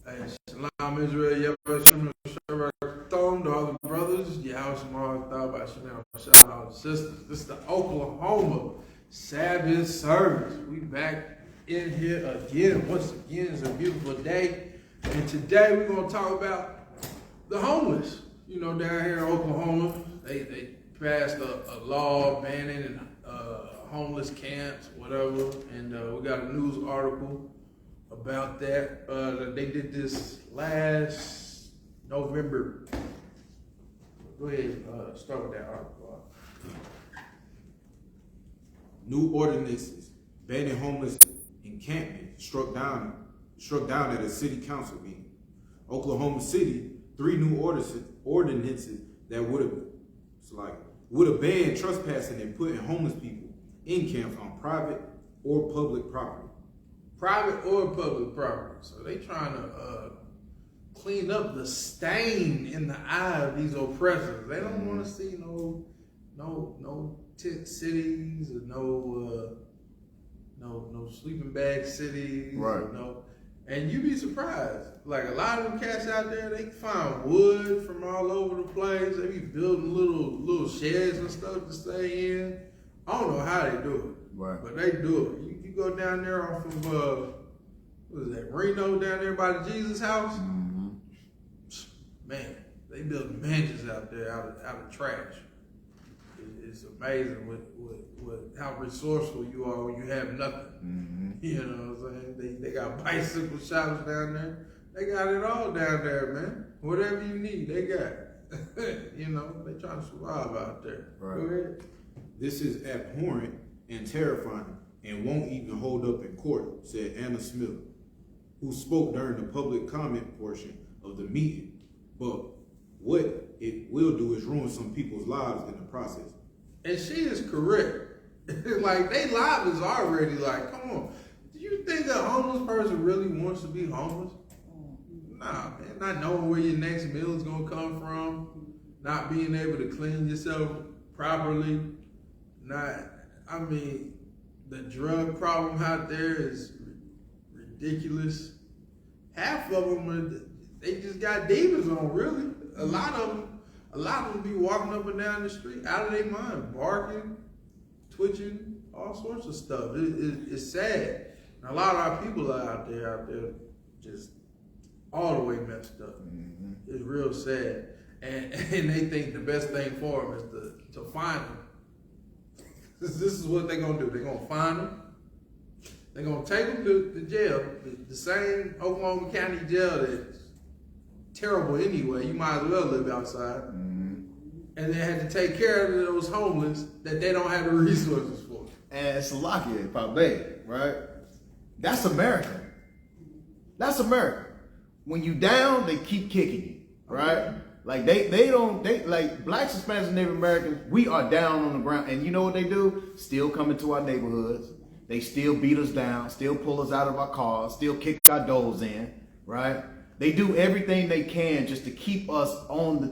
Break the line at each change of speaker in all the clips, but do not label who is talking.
Hey, Shalom Israel, Yahweh Shalom to all the brothers. Yahweh Shalom, thought about Shalom, shout out sisters. This is the Oklahoma Sabbath service. We back in here again. Once again, it's a beautiful day. And today we're going to talk about the homeless. You know, down here in Oklahoma, they passed a law banning homeless camps, whatever. And we got a news article about that. They did this last November. Go ahead, start with that article.
New ordinances banning homeless encampment struck down at a city council meeting. Oklahoma City, 3 new ordinances that would have banned trespassing and putting homeless people in camps on private or public property.
Private or public property. So they trying to clean up the stain in the eye of these oppressors. They don't want to see no tent cities or no sleeping bag cities.
Right.
And you'd be surprised. Like a lot of them cats out there, they find wood from all over the place. They be building little sheds and stuff to stay in. I don't know how they do it.
Right.
But they do it. You go down there off of, what is that, Reno down there by the Jesus house?
Mm-hmm.
Man, they build mansions out there out of trash. It's amazing how resourceful you are when you have nothing.
Mm-hmm.
You know what I'm saying? They got bicycle shops down there. They got it all down there, man. Whatever you need, they got it. You know, they trying to survive out there.
Right.
Go ahead.
This is abhorrent and terrifying and won't even hold up in court, said Anna Smith, who spoke during the public comment portion of the meeting. But what it will do is ruin some people's lives in the process.
And she is correct. Like, they lives is already like, come on. Do you think a homeless person really wants to be homeless? Nah, man. Not knowing where your next meal is going to come from. Not being able to clean yourself properly. The drug problem out there is ridiculous. Half of them, they just got demons on, really. A lot of them be walking up and down the street out of their mind, barking, twitching, all sorts of stuff. It's sad. And a lot of our people are out there just all the way messed up. Mm-hmm. It's real sad. And they think the best thing for them is to find them. This is what they're going to do. They're going to find them. They're going to take them to jail. The same Oklahoma County jail that's terrible anyway. You might as well live outside. Mm-hmm. And they had to take care of those homeless that they don't have the resources for.
And it's lucky, probably, right? That's America. That's America. When you down, they keep kicking you, right? Okay. Like they like blacks, Hispanics, and Native Americans, we are down on the ground. And you know what they do? Still come into our neighborhoods. They still beat us down, still pull us out of our cars, still kick our doors in, right? They do everything they can just to keep us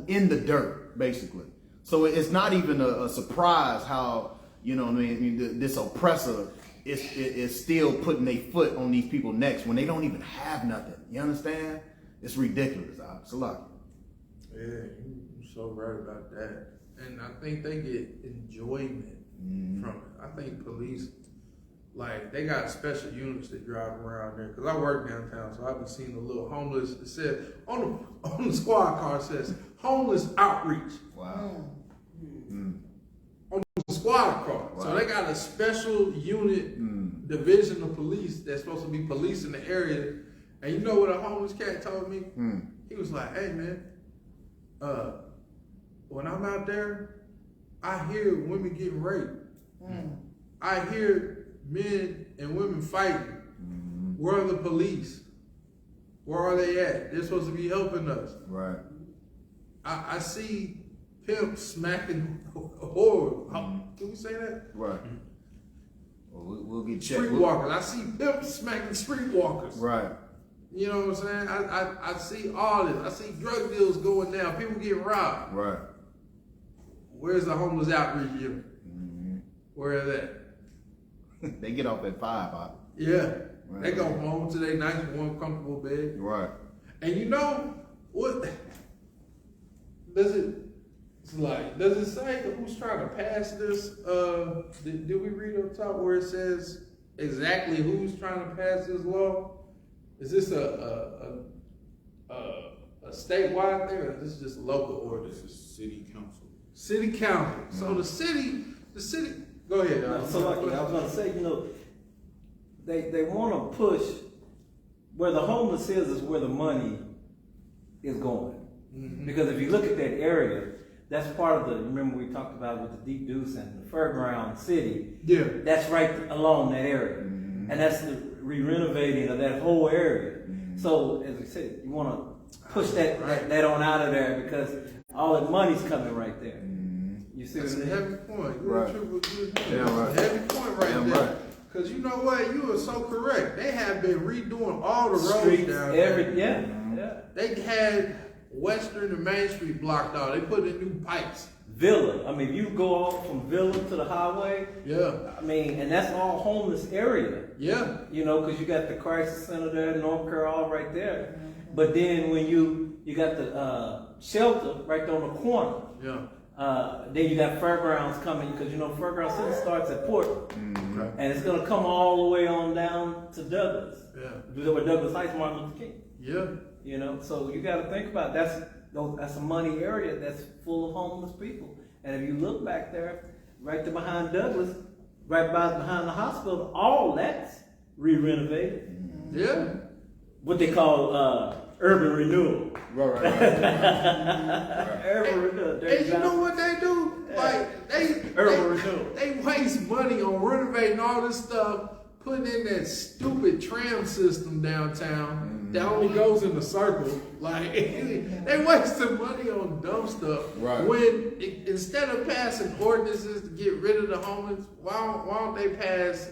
in the dirt, basically. So it's not even a surprise how, you know what I mean, this oppressor is still putting their foot on these people's necks when they don't even have nothing. You understand? It's ridiculous. It's a lot.
Yeah, you're so right about that. And I think they get enjoyment from it. I think police, like, they got special units that drive around there. Because I work downtown, so I've been seeing the little homeless. It said, on the squad car, it says, homeless outreach.
Wow.
On the squad car. Wow. So they got a special unit division of police that's supposed to be policing the area. And you know what a homeless cat told me? He was like, hey, man, when I'm out there, I hear women getting raped. I hear men and women fighting. Where are the police? Where are they at? They're supposed to be helping us.
Right.
I see pimps smacking whores. Can we say that?
Right. Well, we'll get checked.
Streetwalkers. I see pimps smacking streetwalkers.
Right.
You know what I'm saying? I see all this. I see drug deals going down. People getting robbed.
Right.
Where's the homeless outreach unit? Where are they?
They get off at 5, huh?
Yeah.
Right.
They go home to their nice, warm, comfortable bed.
Right.
And you know what? Does it say who's trying to pass this? Did we read up top where it says exactly who's trying to pass this law? Is this a statewide thing, or is this just local ordinance?
This is city council.
City council. So the city. Go ahead.
So like I was gonna say, they want to push where the homeless is where the money is going. Mm-hmm. Because if you look at that area, that's part of the. Remember we talked about with the Deep Deuce and the Fairground City.
Yeah. That's
right along that area, and that's the re-renovating of that whole area. So as I said, you want to push that on out of there because all that money's coming right there. You see,
that's a heavy point.
Right.
Yeah, right. A heavy point right there. Because you know what, you are so correct. They have been redoing all the roads down there.
Yeah.
They had Western and Main Street blocked out. They put in new pipes.
Villa. I mean, you go off from Villa to the highway.
Yeah.
I mean, and that's all homeless area.
Yeah.
Because you got the crisis center there, North Carolina right there. But then when you got the shelter right there on the corner.
Yeah.
Then you got Fairgrounds coming because Fairgrounds Center starts at Portland, and it's gonna come all the way on down to Douglas.
Yeah.
Where Douglas Heights, Martin Luther King.
Yeah.
So you got to think about that's a money area that's full of homeless people. And if you look back there, right there behind Douglas, right behind the hospital, all that's re-renovated.
Yeah.
What they call urban renewal.
Right.
Urban renewal.
And you know what they do? Like they waste money on renovating all this stuff, putting in that stupid tram system downtown that only goes in a circle. Like they wasting money on dumb stuff.
Right.
When instead of passing ordinances to get rid of the homeless, why don't they pass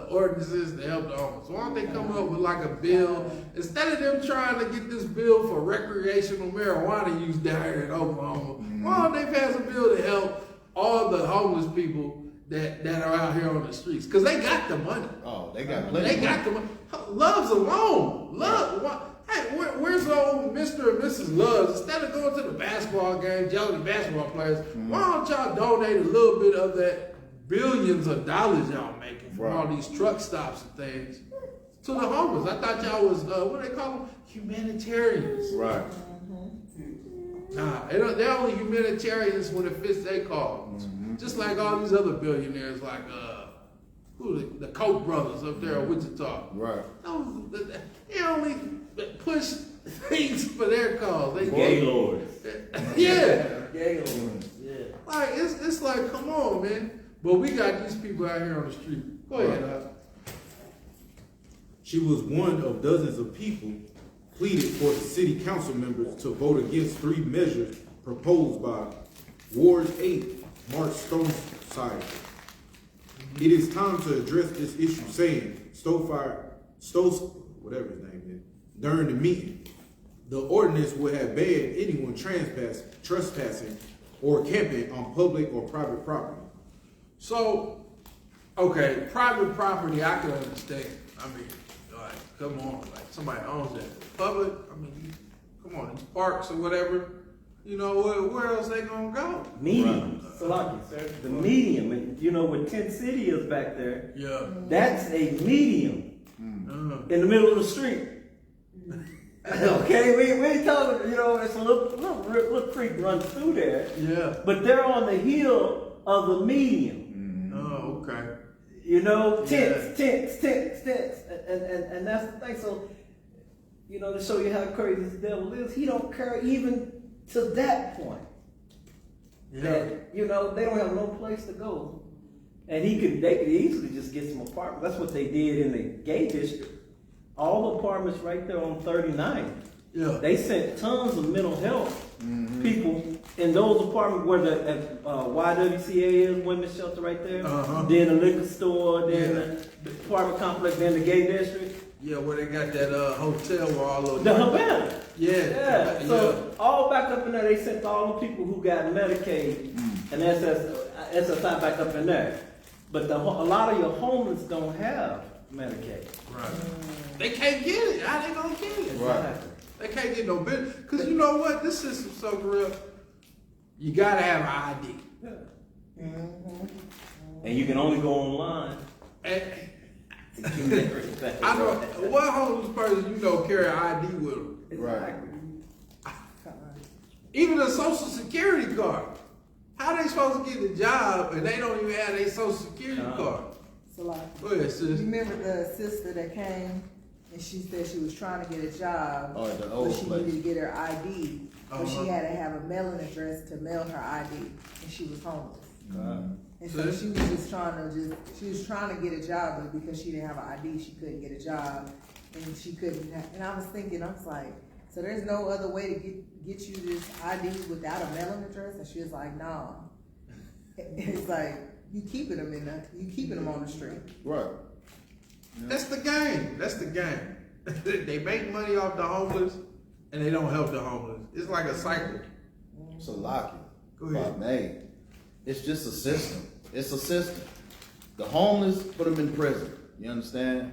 ordinances to help the homeless? Why don't they come up with like a bill instead of them trying to get this bill for recreational marijuana use down here in Oklahoma? Why don't they pass a bill to help all the homeless people that are out here on the streets? Because they got the money.
Oh, they got plenty.
They got the money. Love's alone. Hey, where's old Mr. and Mrs. Loves? Instead of going to the basketball game, yelling at basketball players, why don't y'all donate a little bit of that billions of dollars y'all making from all these truck stops and things to the homeless? I thought y'all was, what do they call them? Humanitarians.
Right.
Nah, they're only humanitarians when it fits their cause. Just like all these other billionaires, like the Koch brothers up there in Wichita.
Right.
They only push things for their cause. They
gay lords.
Yeah.
Gay lords. Yeah.
Like it's like, come on, man. But we got these people out here on the street. Go ahead, Doc.
She was one of dozens of people pleaded for the city council members to vote against 3 measures proposed by Ward 8, Mark Stonesider. It is time to address this issue, saying, whatever his name is, during the meeting. The ordinance would have banned anyone trespassing or camping on public or private property.
So, okay, private property I can understand. I mean, like, come on, like somebody owns that. Public, I mean, come on, these parks or whatever. You know, where else they gonna go?
Medium. Salaki, sir. The medium. And where Tent City is back there.
Yeah.
That's a medium in the middle of the street. Okay, we ain't talking, it's a little creek runs through there.
Yeah.
But they're on the hill of the medium.
Oh, okay.
Tents. And that's the thing. So, to show you how crazy this devil is, he don't care even to that point.
Yeah.
That, they don't have no place to go. And they could easily just get some apartments. That's what they did in the gay district. All the apartments right there on 39.
Yeah.
They sent tons of mental health people in those apartments where the YWCA is, women's shelter right there. Then the liquor store, then the apartment complex, then the gay district.
Yeah, where they got that hotel where all of
the Havana.
Yeah.
So all back up in there, they sent all the people who got Medicaid and SSI back up in there. But a lot of your homeless don't have Medicaid.
Right. They can't get it. How they gonna get it?
Right.
They can't get no business. Because you know what? This system's so real. You gotta have an ID.
And you can only go online.
And
to get everything.
I know what homeless person you know carry an ID with them.
Exactly.
Even a social security card. How they supposed to get the job and they don't even have their social security card?
So like,
Go ahead, sis.
remember the sister that came and she said she was trying to get a job,
Oh, at the
but
old
she
place.
needed to get her ID, but she
Uh-huh.
had to have a mailing address to mail her ID, and she was homeless. And so
See?
she was just she was trying to get a job, but because she didn't have an ID, she couldn't get a job, and she couldn't. And I was thinking, I was like, so there's no other way to get you this ID without a mailing address? And she was like, no. It's like you keeping them on the street.
Right.
That's the game. That's the game. They make money off the homeless and they don't help the homeless. It's like a cycle.
So lock
Go
it.
ahead.
Man, it's just a system. It's a system. The homeless, put them in prison. You understand?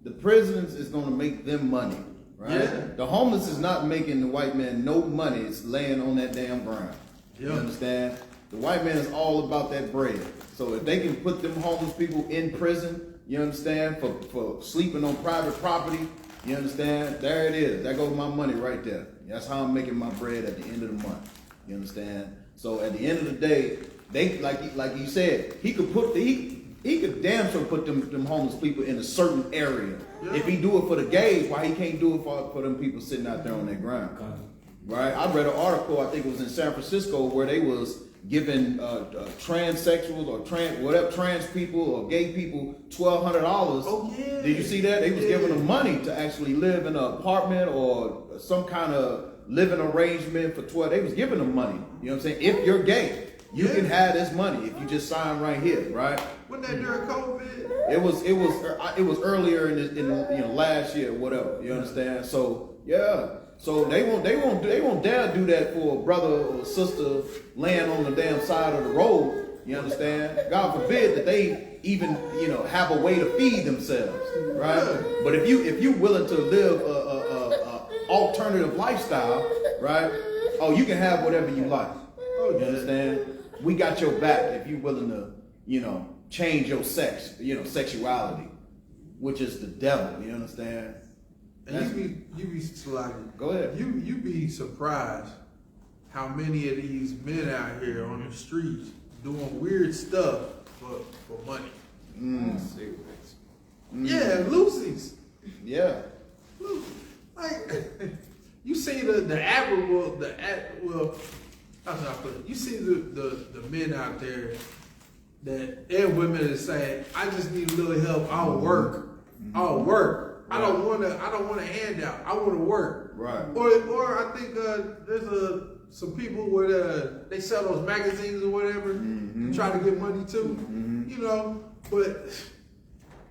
The prisons is going to make them money, right?
Yeah.
The homeless is not making the white man no money. It's laying on that damn ground. You
Yeah.
understand? The white man is all about that bread. So if they can put them homeless people in prison, you understand, for sleeping on private property, you understand? There it is. There goes my money right there. That's how I'm making my bread at the end of the month. You understand? So at the end of the day, they like you said, he could damn sure put them homeless people in a certain area.
Yeah.
If he do it for the gays, why he can't do it for them people sitting out there on that ground? Right? I read an article, I think it was in San Francisco, where they was giving transsexuals or trans people or gay people $1,200.
Oh, yeah.
Did you see that? They was giving them money to actually live in an apartment or some kind of living arrangement for 12. They was giving them money. You know what I'm saying? If you're gay, you can have this money if you just sign right here, right?
Wasn't that during COVID?
It was earlier in last year, whatever. You understand? So yeah. So they won't dare do that for a brother or sister laying on the damn side of the road. You understand? God forbid that they even have a way to feed themselves, right? But if you willing to live a alternative lifestyle, right? Oh, you can have whatever you like. You understand? We got your back if you willing to change your sex, sexuality, which is the devil. You understand?
And you be like,
Go ahead.
You be surprised how many of these men out here on the streets doing weird stuff for money.
Cigarettes.
Yeah, Lucy's.
Yeah.
Like you see the admirable how should I put it? You see the men out there that and women that say, I just need a little help, I'll work. I don't want a handout. I want to work.
Right.
Or I think there's some people where they sell those magazines or whatever and try to get money too. But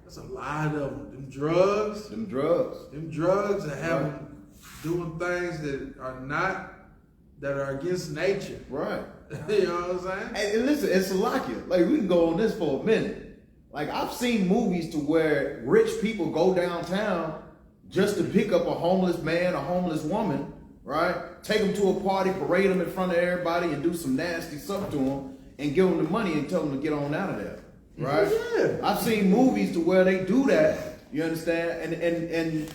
there's a lot of them drugs. Them drugs that have them doing things that are against nature.
Right.
You know what I'm saying?
And listen, it's Salakia. Like, we can go on this for a minute. Like, I've seen movies to where rich people go downtown just to pick up a homeless man, a homeless woman, right? Take them to a party, parade them in front of everybody, and do some nasty stuff to them, and give them the money and tell them to get on out of there, right?
Yeah.
I've seen movies to where they do that. You understand? And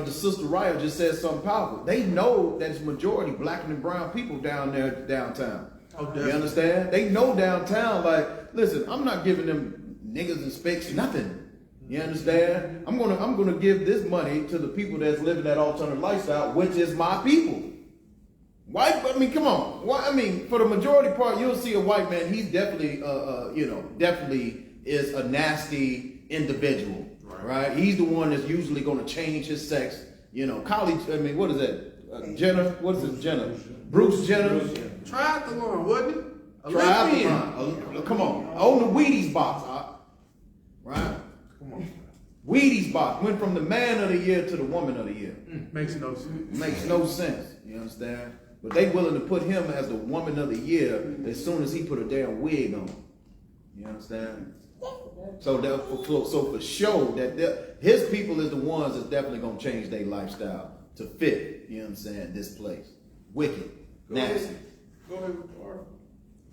the sister Raya just said something powerful. They know that it's majority black and brown people down there downtown.
Oh,
You
definitely.
understand? They know downtown, like, listen, I'm not giving them niggas and spicks nothing. You understand? I'm gonna give this money to the people that's living that alternative lifestyle, which is my people. Why? I mean, come on. Why? I mean, for the majority part, you'll see a white man. He's definitely, definitely is a nasty individual, right? He's the one that's usually gonna change his sex. College. I mean, what is that? Jenner. What is it? Jenner. Bruce Jenner.
Triathlon, wasn't it?
Triathlon. Come on. On the Wheaties box. Right?
Come on.
Wheaties box went from the man of the year to the woman of the year.
Makes no sense.
Makes no sense. You understand? But they willing to put him as the woman of the year as soon as he put a damn wig on. You understand? So for sure that his people is the ones that's definitely gonna change their lifestyle to fit. you know what I'm saying, this place. Wicked,
Go
nasty,
ahead. Go ahead with the article.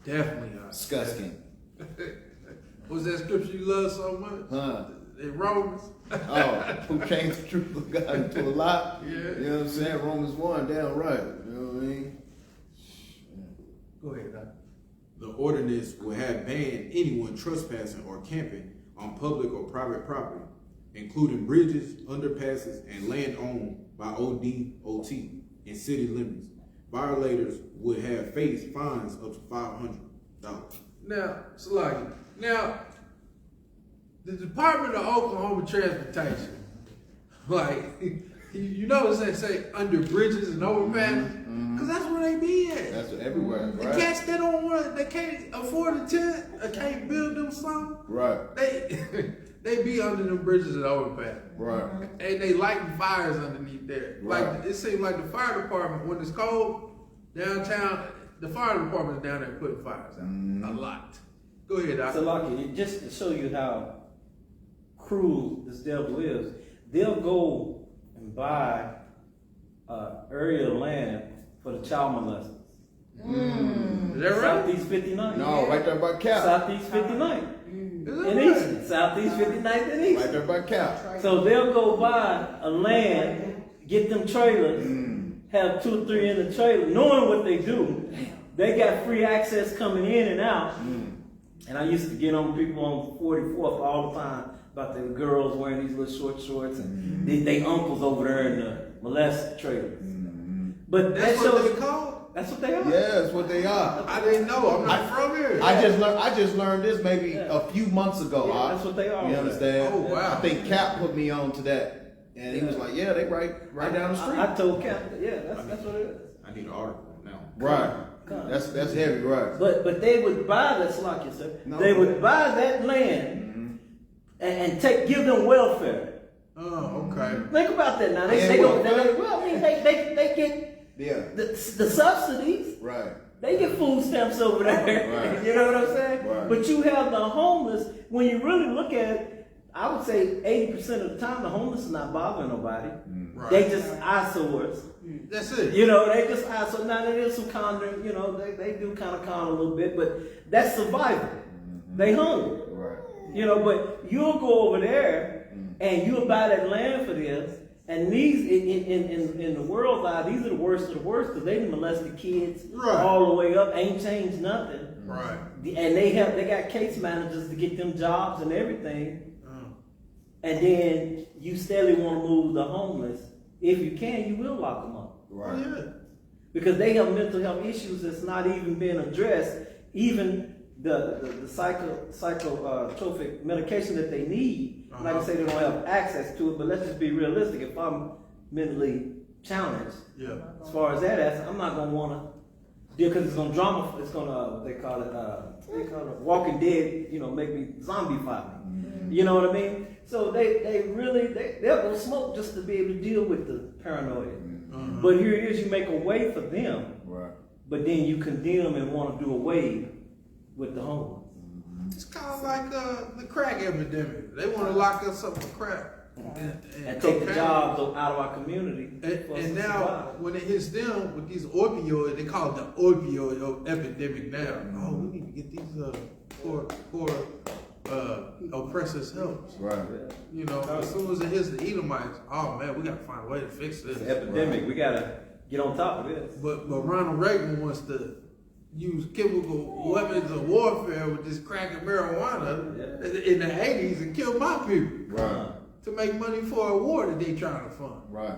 Definitely not.
disgusting.
What's that scripture you love so much?
Huh?
In Romans.
Oh, who changed the truth of God into a lie?
Yeah.
You know what I'm saying? Romans 1, damn right. You know what I mean?
Go ahead, Doc.
The ordinance will have banned anyone trespassing or camping on public or private property, including bridges, underpasses, and land owned by ODOT in city limits. Violators would have faced fines up to $500.
Now, Salaki, the Department of Oklahoma Transportation, like, you notice they say under bridges and overpasses? Because that's where they be at.
That's everywhere,
The
right?
cats that don't want, they can't afford a tent, or can't build them something,
Right,
they be under them bridges and overpasses.
right.
And they lighting fires underneath there.
Right.
Like, it seems like the fire department, when it's cold, downtown, the fire department is down there putting fires out. A lot. Go ahead, Doc.
So, Lucky, just to show you how cruel this devil is, they'll go and buy area of land for the child molesters.
Is that right?
Southeast 59.
No, right there by Cap.
Southeast 59.
Is that
In
right?
Easton. Southeast 59th in Easton.
Right there by Cap.
So they'll go buy a land, get them trailers, have 2 or 3 in the trailer, knowing what they do. They got free access coming in and out. And I used to get on people on 44th all the time about the girls wearing these little short shorts and they uncles over there in the molest trailers. But
That's
that
what
shows,
they called?
that's what they are.
Yeah, that's what they are.
I didn't know. I'm not from here.
I just learned this maybe a few months ago.
Yeah, that's what they are.
You understand?
Oh, wow.
I think Cap put me on to that, and he was like, "Yeah, they right down the street."
I told Captain, yeah, that's what it is.
I need an article now.
Right.
Come.
That's heavy, right?
But they would buy that Slocky, sir.
No,
they
go
would
ahead.
buy that land and give them welfare.
Oh, okay.
Think about that now. They
Yeah,
say
welfare.
well, I mean, they get
Yeah.
the subsidies.
Right.
They get food stamps over there.
Right.
You know what I'm saying?
Right.
But you have the homeless. When you really look at it, I would say 80% of the time the homeless is not bothering nobody.
Right.
They just eyesores.
That's it.
You know, they just eyesore. Now there is some condom, you know, they do kind of con a little bit, but that's survival. They hungry.
Right.
You know, but you'll go over there and you'll buy that land for this. And these, in the world's eye, these are the worst of the worst because they molested kids
Right.
all the way up, ain't changed nothing.
Right.
And they got case managers to get them jobs and everything. And then you steadily want to move the homeless. If you can, you will lock them up.
Right.
Yeah.
Because they have mental health issues that's not even being addressed. Even the psychotropic medication that they need, like I say, they don't have access to it. But let's just be realistic. If I'm mentally challenged,
Yeah.
as far as that, I'm not gonna wanna deal because it's gonna drama. It's gonna they call it Walking Dead. You know, make me zombify me. You know what I mean? So they'll go smoke just to be able to deal with the paranoia. But here it is, you make a way for them,
Right.
but then you condemn and want to do away with the homeless.
It's kind of like the crack epidemic. They want to lock us up for crack.
And take the
cocaine.
jobs out of our community. for us
And
to
now,
survive.
when it hits them with these opioids, they call it the opioid epidemic now. Oh, we need to get these poor oppressors help.
Right.
You know, as soon as it hits the Edomites, oh man, we got to find a way to fix this.
It's an epidemic. We gotta get on top of this.
But Ronald Reagan wants to use chemical weapons of warfare with this crack and marijuana in the 80s and kill my people
Right.
to make money for a war that they trying to fund.
Right.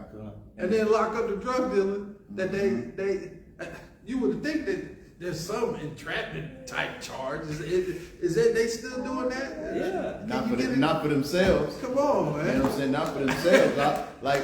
And then lock up the drug dealer that they you would think that there's some entrapment type charge. Is that they still doing that?
Yeah.
Not for themselves.
Come on,
You know
man.
what I'm saying? Not for themselves. Like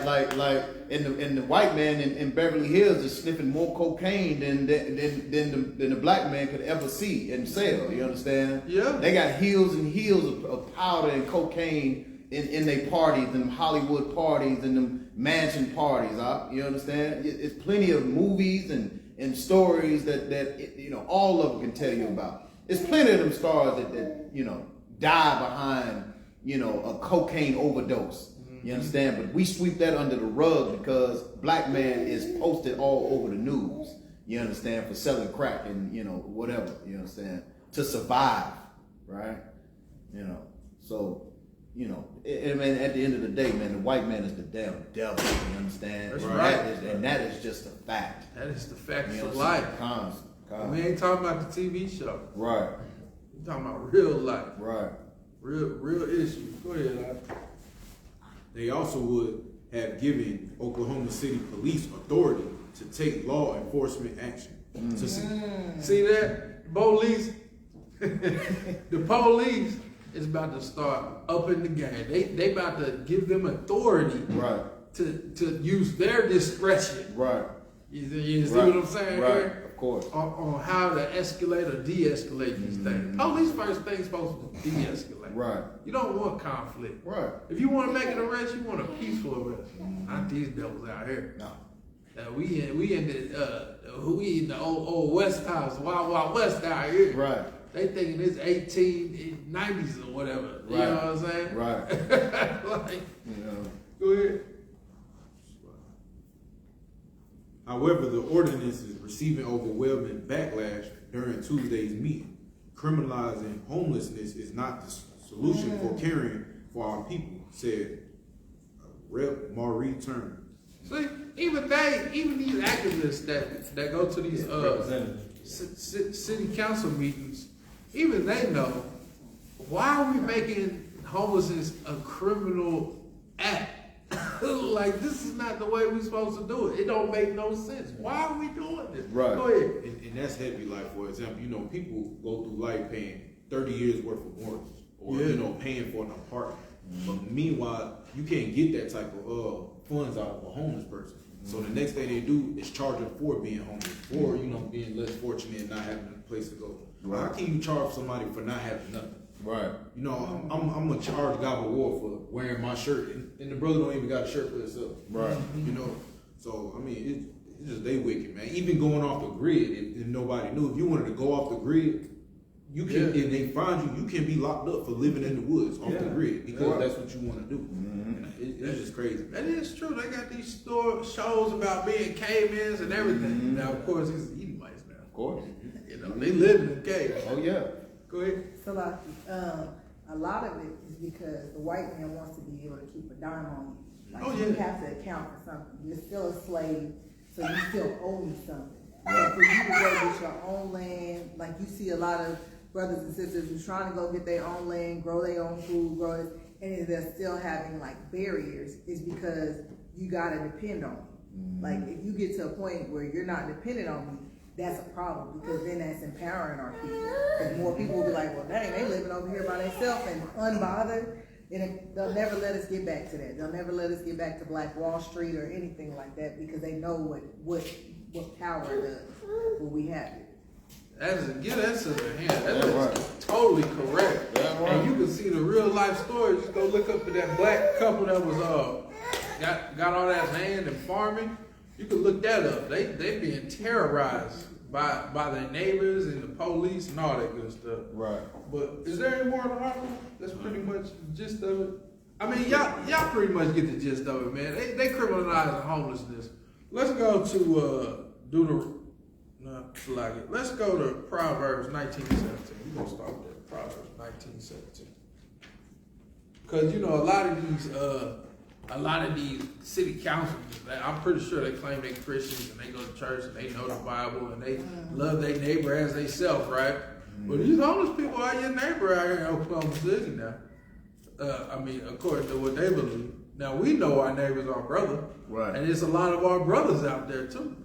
in the white man in Beverly Hills is sniffing more cocaine than the black man could ever see and sell. You understand?
Yeah.
They got hills and hills of powder and cocaine in their parties, and them Hollywood parties and them mansion parties. You understand? It's plenty of movies and stories that you know, all of them can tell you about. There's plenty of them stars that you know, die behind, you know, a cocaine overdose. You understand? But we sweep that under the rug because black man is posted all over the news. You understand? For selling crack and, you know, whatever. You understand? To survive, right? You know, so, you know, I mean, at the end of the day, man, the white man is the devil. You understand?
That's
right.
right.
And that is just a fact.
That is the facts
You know
of
what I'm
life.
saying? Constant.
We ain't talking about the TV show.
Right.
We're talking about real life.
Right.
Real issues. Go ahead, Lyle.
They also would have given Oklahoma City police authority to take law enforcement action. To
See that? Police. The police is about to start upping the game. They about to give them authority
Right.
to use their discretion.
Right.
You see
Right.
what I'm saying
Right.
here?
Of course.
On how to escalate or de-escalate these things. Police first thing's supposed to de-escalate.
Right.
You don't want conflict.
Right.
If you want to make an arrest, you want a peaceful arrest. Not these devils out here.
No.
We in the old West House, Wild West out here.
Right.
They thinking it's 1890s or whatever. You
Right.
know what I'm saying?
Right.
Like,
You know.
go ahead.
However, the ordinance is receiving overwhelming backlash during Tuesday's meeting. Criminalizing homelessness is not the solution for caring for our people, said Rep. Marie Turner.
See, even these activists that go to these city council meetings, even they know, why are we making homelessness a criminal act? Like, this is not the way we're supposed to do it. It don't make no sense. Why are we doing this?
Right.
Go ahead.
And that's heavy. Like, for example, you know, people go through life paying 30 years worth of mortgage or, you know, paying for an apartment. But meanwhile, you can't get that type of funds out of a homeless person. So the next thing they do is charge them for being homeless, or, you know, being less fortunate and not having a place to go.
Right.
How can you charge somebody for not having nothing?
Right.
You know, I'm gonna charge God of War for wearing my shirt, and the brother don't even got a shirt for himself.
Right.
You know, so I mean, it's just they wicked, man. Even going off the grid, if nobody knew, if you wanted to go off the grid, you can, and they find you, you can be locked up for living in the woods off the grid because that's what you want to do. And it's just crazy.
That is true. They got these shows about being cavemen and everything. Now, of course, it's Edomites now.
Of course.
You know, they live in the caves.
Oh yeah.
Go ahead.
So like, a lot of it is because the white man wants to be able to keep a dime on you. Like, you have to account for something. You're still a slave, so you still owe me something. And for you to go get your own land, like you see a lot of brothers and sisters who's trying to go get their own land, grow their own food, grow it, and they're still having like barriers, is because you gotta depend on me. Like if you get to a point where you're not dependent on me, that's a problem, because then that's empowering our people. Because more people will be like, well, dang, they living over here by themselves and unbothered. And they'll never let us get back to that. They'll never let us get back to Black Wall Street or anything like that, because they know what power does when we have it.
Give that sister a hand. That is totally correct. And you can see the real life stories. Just go look up at that black couple that was got all that land and farming. You can look that up. They being terrorized by their neighbors and the police and all that good stuff.
Right.
But is there any more in the article? That's pretty much the gist of it. I mean, y'all pretty much get the gist of it, man. They criminalize homelessness. Let's go to let's go to Proverbs 19:17. We're gonna start with that. Proverbs 19:17. Because you know a lot of these city councils, I'm pretty sure they claim they're Christians and they go to church and they know the Bible and they love their neighbor as they self, right? But these homeless people are your neighbor out here in Oklahoma City now. I mean, according to what they believe. Now we know our neighbor's our brother,
Right.
and there's a lot of our brothers out there too.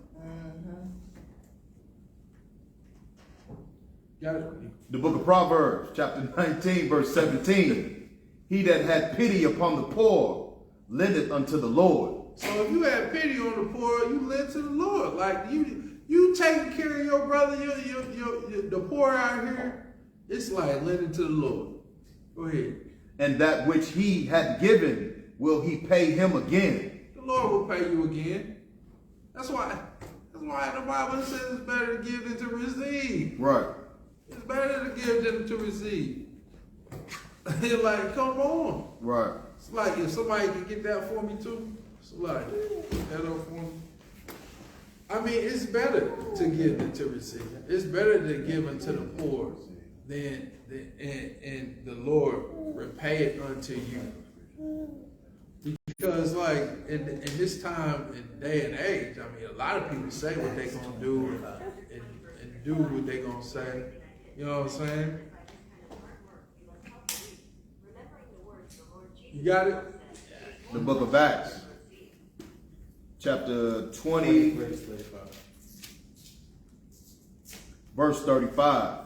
Got it?
The book of Proverbs, chapter 19, verse 17. He that had pity upon the poor lendeth unto the Lord.
So if you have pity on the poor, you lend to the Lord. Like you taking care of your brother, the poor out here. It's like lending to the Lord. Go ahead.
And that which he hath given will he pay him again.
The Lord will pay you again. That's why the Bible says it's better to give than to receive.
Right.
It's better to give than to receive. Like, come on.
Right.
It's like if somebody can get that for me too, it's like get that up for me. I mean, it's better to give than to receive. It's better to give unto the poor than and the Lord repay it unto you. Because like in this time and day and age, I mean, a lot of people say what they gonna do and do what they gonna say. You know what I'm saying? You got it?
The book of Acts, chapter 20, verse 35.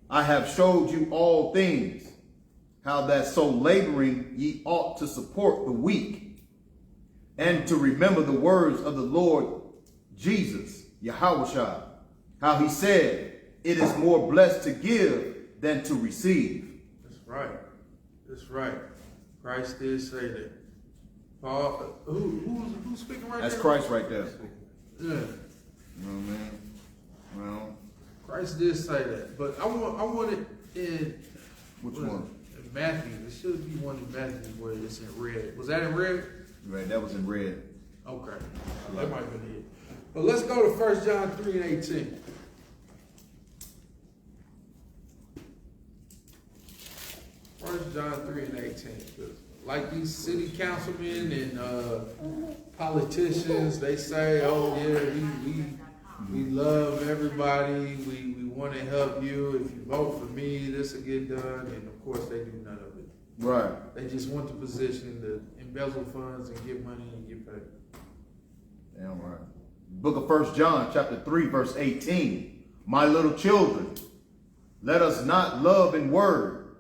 I have showed you all things, how that so laboring ye ought to support the weak, and to remember the words of the Lord Jesus, Yahushua, how he said, it is more blessed to give than to receive.
That's right. That's right. Christ did say that. Paul, who's speaking right
That's
there?
Christ right there.
Yeah.
You know what I mean? Well,
Christ did say that, but I want it in
which
what is
one?
it? In Matthew. It should be one in Matthew where it's in red. Was that in red?
Right, that was in red.
Okay, that might have been it. But let's go to 1 John 3 and 18. First John 3 and 18. Like these city councilmen and politicians, they say, "Oh yeah, we love everybody. We want to help you. If you vote for me, this will get done." And of course, they do none of it.
Right.
They just want the position to embezzle funds and get money and get paid.
Damn right. Book of 1 John, chapter 3, verse 18. My little children, let us not love in word,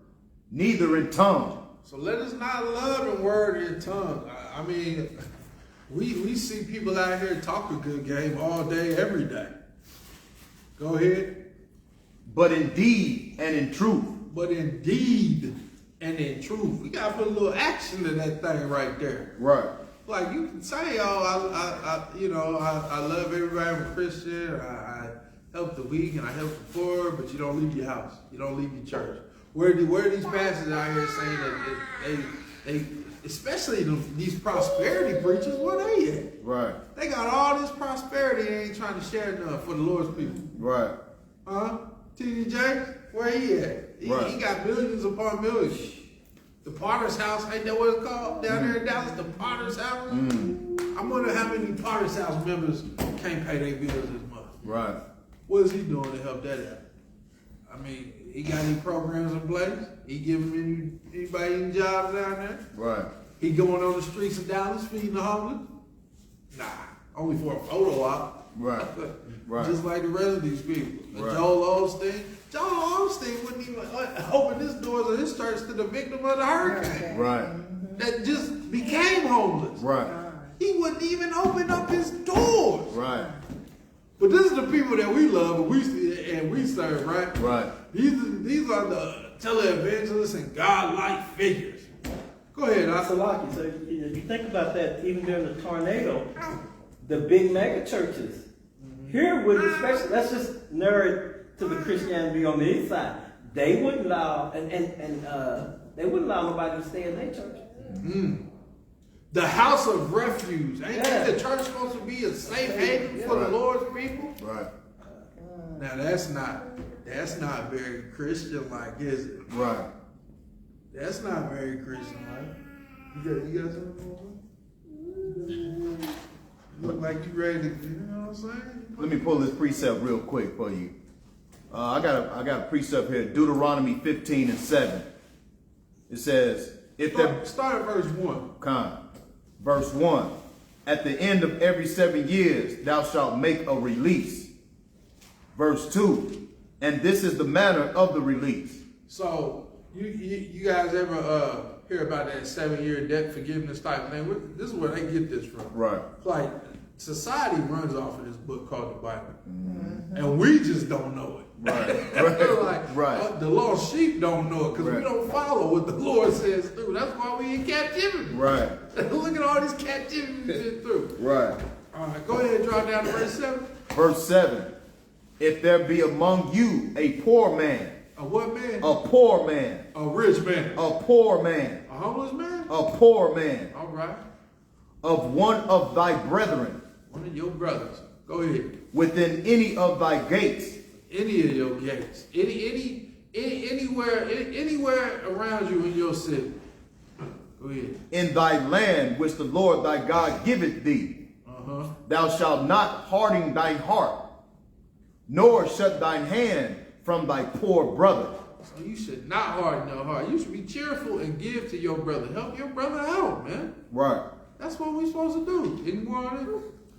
neither in tongue.
So let us not love in word and tongue. I mean, we see people out here talk a good game all day, every day. Go ahead.
But in deed and in truth.
But in deed and in truth. We got to put a little action to that thing right there.
Right.
Like you can say, "Oh, I love everybody. I'm a Christian. I help the weak and I help the poor," but you don't leave your house. You don't leave your church. Where are these pastors out here saying that they especially these prosperity preachers? Where they at?
Right.
They got all this prosperity. They ain't trying to share enough for the Lord's people.
Right.
T.D. Jakes, where he at? He got millions upon millions. The Potter's House, ain't that what it's called down there in Dallas? The Potter's House? I wonder how many Potter's House members can't pay their bills this month.
Right.
What is he doing to help that out? I mean, he got any programs in place? He giving anybody any jobs down there?
Right.
He going on the streets of Dallas feeding the homeless? Nah, only for a photo op.
Right. Right.
Just like the rest of these people. But
Right.
Joel Osteen wouldn't even open his doors of his church to the victim of the hurricane.
Right.
That just became homeless.
Right.
He wouldn't even open up his doors.
Right.
But this is the people that we love and we serve, right?
Right.
These are the televangelists and God-like figures. Go ahead,
Salaki, so you think about that, even during the tornado, the big mega churches here would especially, let's just narrow it to the Christianity on the east side. They wouldn't allow they wouldn't allow nobody to stay in their church.
The house of refuge. Ain't the church supposed to be a safe haven for the Lord's people?
Right.
Now that's not very Christian-like, is it?
Right.
That's not very Christian-like. You got something going on? You look like you ready to, you know what I'm saying?
Let me pull this precept real quick for you. I got a precept here, Deuteronomy 15 and 7. It says,
Start at verse 1.
Verse 1. At the end of every 7 years, thou shalt make a release. Verse 2. And this is the manner of the release.
So, you guys ever hear about that 7-year debt forgiveness type thing? This is where they get this from.
Right.
Like, society runs off of this book called the Bible. And we just don't know it.
Right.
Like, the lost sheep don't know it because we don't follow what the Lord says through. That's why we in captivity.
Right.
Look at all these captivity we've been through.
Right.
All right, go ahead and drop down to verse 7.
Verse 7. If there be among you a poor man.
A what man?
A poor man.
A rich man.
A poor man.
A homeless man?
A poor man.
All right.
Of one of thy brethren.
One of your brothers. Go ahead.
Within any of thy gates.
Any of your gates. Anywhere around you in your city. Go ahead.
In thy land which the Lord thy God giveth thee. Thou shalt not harden thine heart, nor shut thine hand from thy poor brother.
So you should not harden your heart. You should be cheerful and give to your brother. Help your brother out, man.
Right.
That's what we're supposed to do. Any more on it?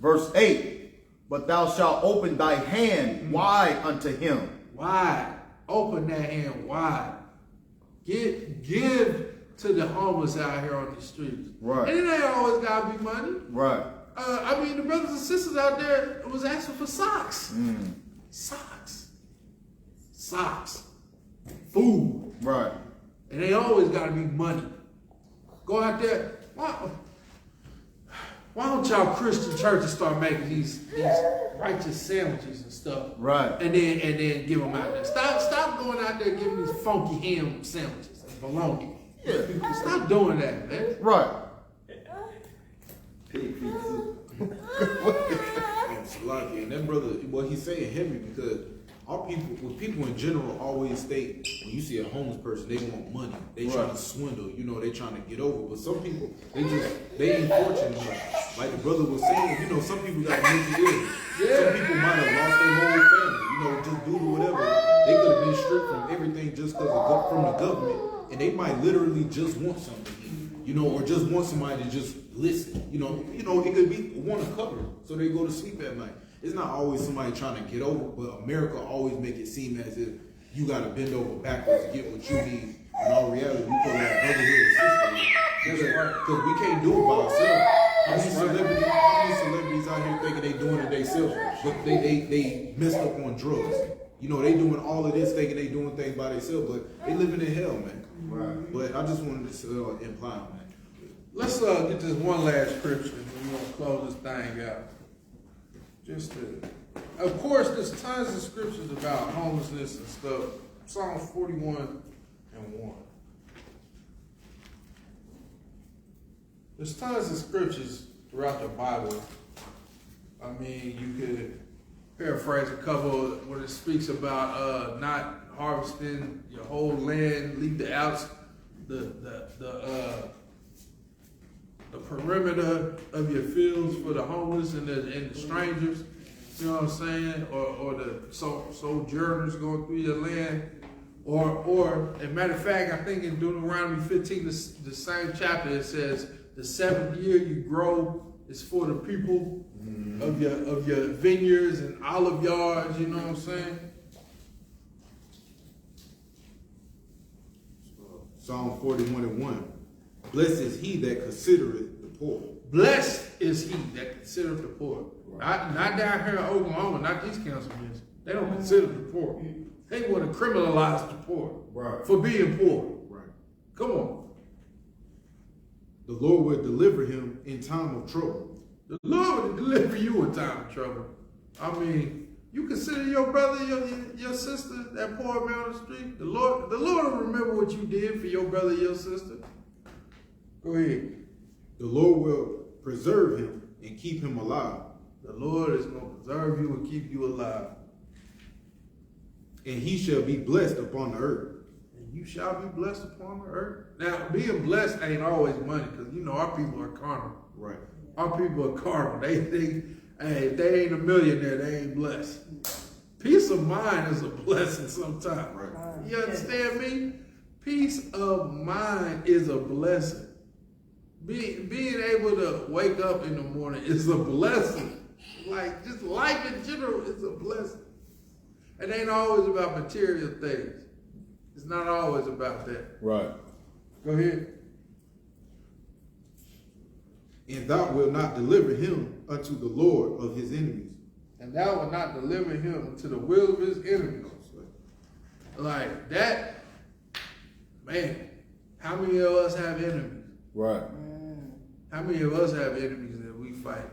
Verse 8. But thou shalt open thy hand wide unto him.
Wide. Open that hand wide. Give to the homeless out here on the streets.
Right.
And it ain't always got to be money.
Right.
I mean, the brothers and sisters out there was asking for socks. Socks. Food.
Right.
And they always got to be money. Go out there. Why don't y'all Christian churches start making these righteous sandwiches and stuff?
Right.
And then give them out there. Stop going out there giving these funky ham sandwiches and bologna.
Yeah.
Stop doing that, man.
Right.
Pig pizza.
It's lucky. And that brother, what he's saying heavy because our people in general always state when you see a homeless person, they want money. They trying to swindle, they trying to get over. But some people, they ain't fortunate enough. Like the brother was saying, some people got mental illness. Some people might have lost their whole family, just due to whatever. They could have been stripped from everything just because from the government. And they might literally just want something, or just want somebody to just listen. It could be want to cover, so they go to sleep at night. It's not always somebody trying to get over, but America always make it seem as if you got to bend over backwards to get what you need. In all reality, you put that brotherhood system because we can't do it by ourselves. How many celebrities out here thinking they doing it themselves, but they messed up on drugs. They doing all of this thinking they doing things by themselves, but they living in hell, man. Right. But I just wanted to imply on that.
Let's get this one last scripture and we're going to close this thing out. Of course, there's tons of scriptures about homelessness and stuff. Psalms 41:1. There's tons of scriptures throughout the Bible. I mean, you could paraphrase a couple when it speaks about not harvesting your whole land, leave the outs, the perimeter of your fields for the homeless and the strangers. You know what I'm saying? Or the sojourners going through your land. Or, as a matter of fact, I think in Deuteronomy 15, the same chapter, it says, the 7th year you grow is for the people of your vineyards and olive yards, you know what I'm saying?
Psalm 41:1. Blessed is he that considereth the poor.
Blessed is he that considereth the poor. Right. Not down here in Oklahoma, not these councilmen. They don't consider the poor. They want to criminalize the poor for being poor.
Right.
Come on.
The Lord will deliver him in time of trouble.
The Lord will deliver you in time of trouble. I mean, you consider your brother, your sister, that poor man on the street. The Lord will remember what you did for your brother, your sister. Go ahead.
The Lord will preserve him and keep him alive.
The Lord is going to preserve you and keep you alive.
And he shall be blessed upon the earth.
And you shall be blessed upon the earth. Now, being blessed ain't always money, because our people are carnal.
Right.
Our people are carnal. If they ain't a millionaire, they ain't blessed. Peace of mind is a blessing sometimes.
Right.
You understand me? Peace of mind is a blessing. Being able to wake up in the morning is a blessing. Like, just life in general is a blessing. It ain't always about material things. It's not always about that.
Right.
Go ahead.
And thou wilt not deliver him unto the Lord of his enemies.
And thou wilt not deliver him to the will of his enemies. Like that, man, how many of us have enemies?
Right.
How many of us have enemies that we fight?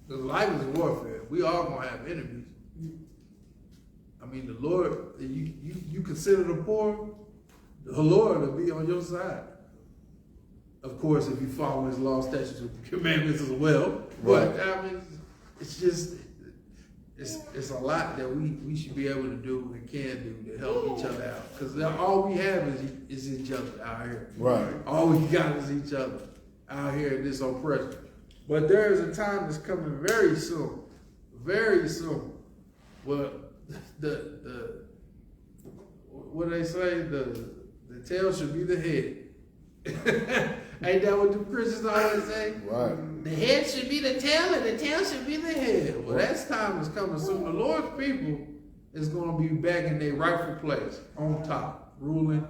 Because life is warfare. We all gonna have enemies. I I mean, the Lord, you consider the poor, the Lord will be on your side. Of course, if you follow his law, statutes, and commandments as well. But I mean, it's just, it's a lot that we should be able to do and can do to help each other out. Because all we have is each other out here.
Right.
All we got is each other out here in this oppression. But there is a time that's coming very soon. Very soon. Well, what do they say? The tail should be the head. Ain't that what the Christians always say?
Right.
The head should be the tail and the tail should be the head. Well, that time is coming soon. The Lord's people is going to be back in their rightful place, on top, ruling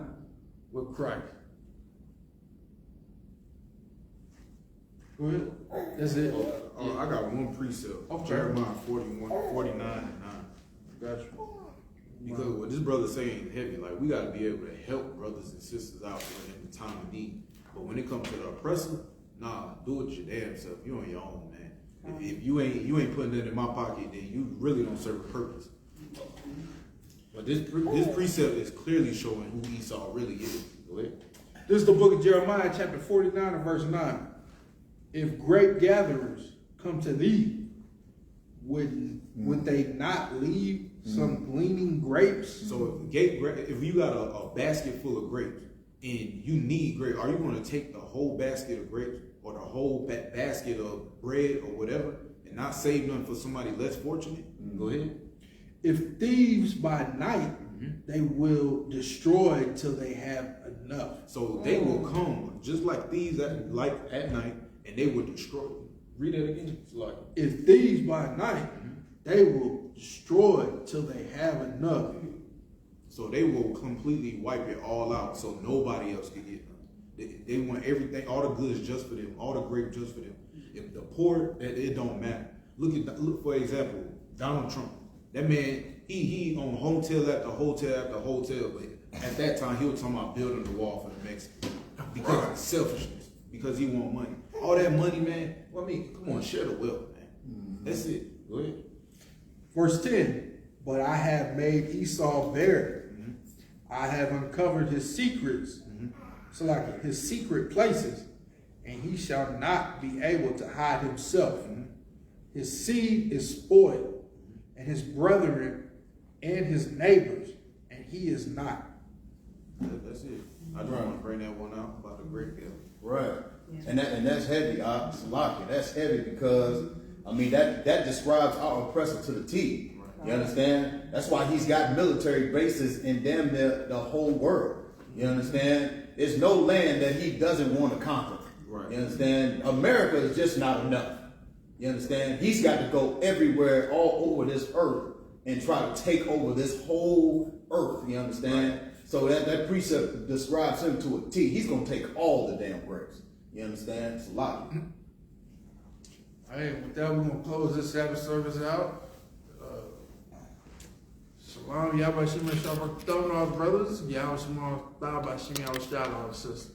with Christ. Go ahead. That's it.
I got one precept.
Okay.
Jeremiah 41, 49 and 9.
Got you.
Because what this brother saying is heavy. Like, we got to be able to help brothers and sisters out in the time of need. But when it comes to the oppressor, nah, do it your damn self. You on your own, man. If you ain't putting it in my pocket, then you really don't serve a purpose. But this precept is clearly showing who Esau really is. Go ahead.
This is the book of Jeremiah, chapter 49 and verse 9. If grape gatherers come to thee, would they not leave some gleaning grapes?
So if you got a basket full of grapes and you need grapes, are you going to take the whole basket of grapes or the whole basket of bread or whatever and not save none for somebody less fortunate? Go ahead.
If thieves by night, they will destroy till they have enough.
So they will come just like thieves at night and they will destroy. Read that again. It's like,
if thieves by night, they will destroy till they have enough.
so they will completely wipe it all out so nobody else can get none. They want everything, all the goods just for them, all the grapes just for them. If the poor, it don't matter. Look for example, Donald Trump. That man, he on hotel after hotel after hotel, but at that time he was talking about building the wall for the Mexicans because of selfishness, because he want money. All that money, man. Well, I mean, come on, share the wealth, man. That's it. Go ahead.
Verse 10, but I have made Esau bare. I have uncovered his secrets, so like his secret places, and he shall not be able to hide himself. His seed is spoiled, and his brethren and his neighbors, and he is not.
That's it. I just want to bring that one out about the great deal.
Right. And that's heavy, Salaki. That's heavy because I mean that describes our oppressor to the T. You understand? That's why he's got military bases in damn near the whole world. You understand? There's no land that he doesn't want to conquer.
Right.
You understand? America is just not enough. You understand? He's got to go everywhere, all over this earth, and try to take over this whole earth. You understand? Right. So that precept describes him to a T. He's going to take all the damn grapes. You understand? It's a lot.
Hey, with that, we're going to close this Sabbath service out. Shalom, Yahweh Shem Shabbat, our brothers. Yahweh Shem Shabbat, our sisters.